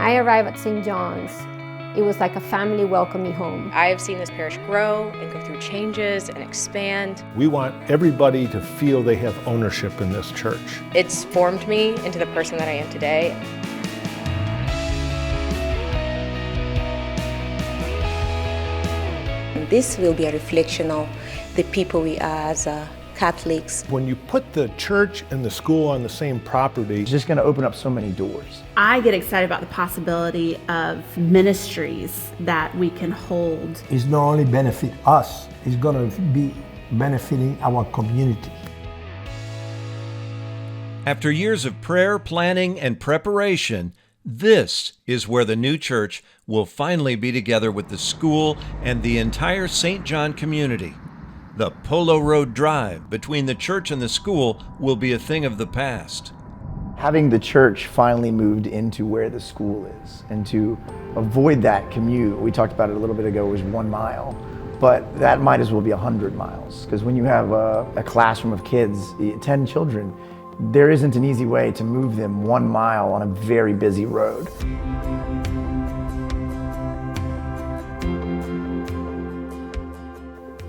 I arrived at St. John's, it was like a family welcome me home. I have seen this parish grow and go through changes and expand. We want everybody to feel they have ownership in this church. It's formed me into the person that I am today. This will be a reflection of the people we are as Catholics. When you put the church and the school on the same property, It's just going to open up so many doors. I get excited about the possibility of ministries that we can hold. It's not only benefit us, it's going to be benefiting our community. After years of prayer, planning, and preparation, this is where the new church will finally be together with the school and the entire St. John community. The Polo Road Drive between the church and the school will be a thing of the past. Having the church finally moved into where the school is, and to avoid that commute, we talked about it a little bit ago, was 1 mile, but that might as well be 100 miles. Because when you have a classroom of kids, 10 children, there isn't an easy way to move them 1 mile on a very busy road.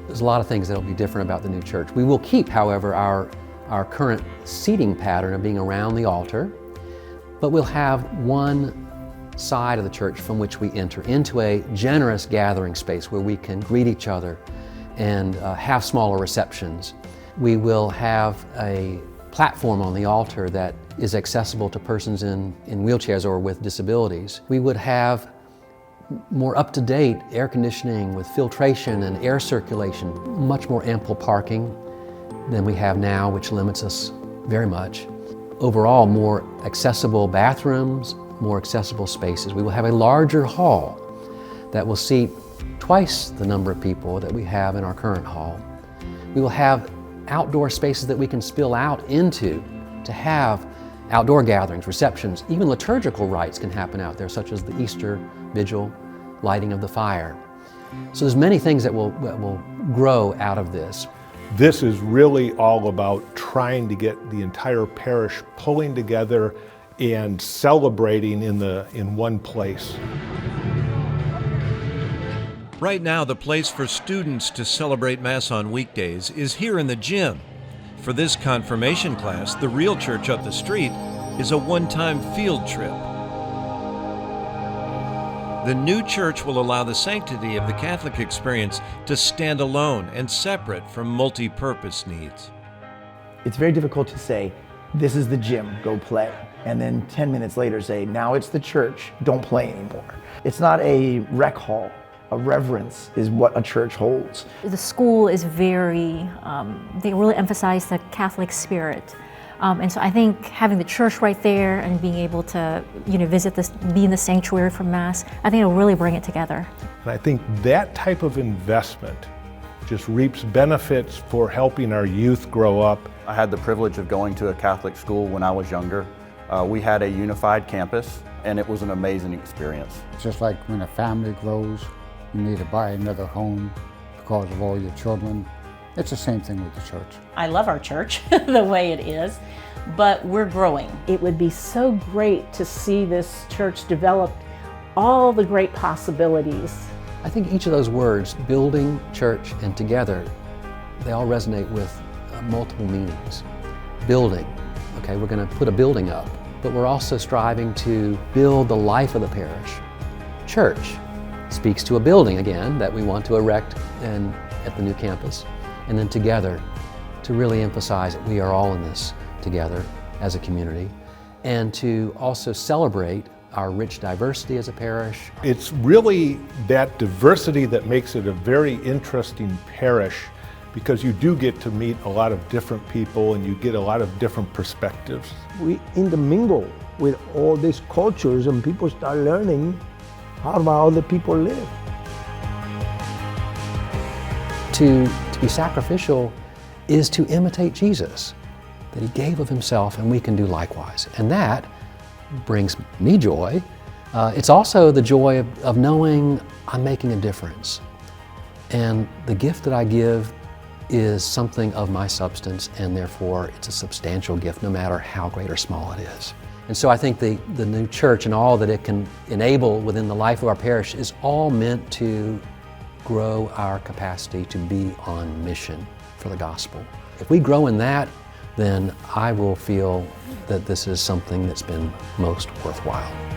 There's a lot of things that will be different about the new church. We will keep, however, our current seating pattern of being around the altar, but we'll have one side of the church from which we enter into a generous gathering space where we can greet each other and have smaller receptions. We will have a platform on the altar that is accessible to persons in wheelchairs or with disabilities. We would have more up-to-date air conditioning with filtration and air circulation, much more ample parking than we have now, which limits us very much. Overall, more accessible bathrooms, more accessible spaces. We will have a larger hall that will seat twice the number of people that we have in our current hall. We will have outdoor spaces that we can spill out into to have outdoor gatherings, receptions, even liturgical rites can happen out there, such as the Easter Vigil, lighting of the fire. So there's many things that will grow out of this. this is really all about trying to get the entire parish pulling together and celebrating in one place. Right now, the place for students to celebrate Mass on weekdays is here in the gym. For this confirmation class, the real church up the street is a one-time field trip. The new church will allow the sanctity of the Catholic experience to stand alone and separate from multi-purpose needs. It's very difficult to say, this is the gym, go play, and then 10 minutes later say, now it's the church, don't play anymore. It's not a rec hall. A reverence is what a church holds. The school is very, they really emphasize the Catholic spirit. And so I think having the church right there and being able to, visit this, be in the sanctuary for Mass, I think it'll really bring it together. And I think that type of investment just reaps benefits for helping our youth grow up. I had the privilege of going to a Catholic school when I was younger. We had a unified campus, and it was an amazing experience. Just like when a family grows, you need to buy another home because of all your children. It's the same thing with the church. I love our church the way it is, but we're growing. It would be so great to see this church develop all the great possibilities. I think each of those words, building, church, and together, they all resonate with multiple meanings. Building, okay, we're going to put a building up, but we're also striving to build the life of the parish. Church speaks to a building again that we want to erect at the new campus. And then together, to really emphasize that we are all in this together as a community, and to also celebrate our rich diversity as a parish. It's really that diversity that makes it a very interesting parish, because you do get to meet a lot of different people and you get a lot of different perspectives. We intermingle with all these cultures and people start learning how other people live. To be sacrificial is to imitate Jesus, that he gave of himself, and we can do likewise. And that brings me joy. It's also the joy of knowing I'm making a difference. And the gift that I give is something of my substance, and therefore it's a substantial gift no matter how great or small it is. And so I think the new church and all that it can enable within the life of our parish is all meant to grow our capacity to be on mission for the gospel. If we grow in that, then I will feel that this is something that's been most worthwhile.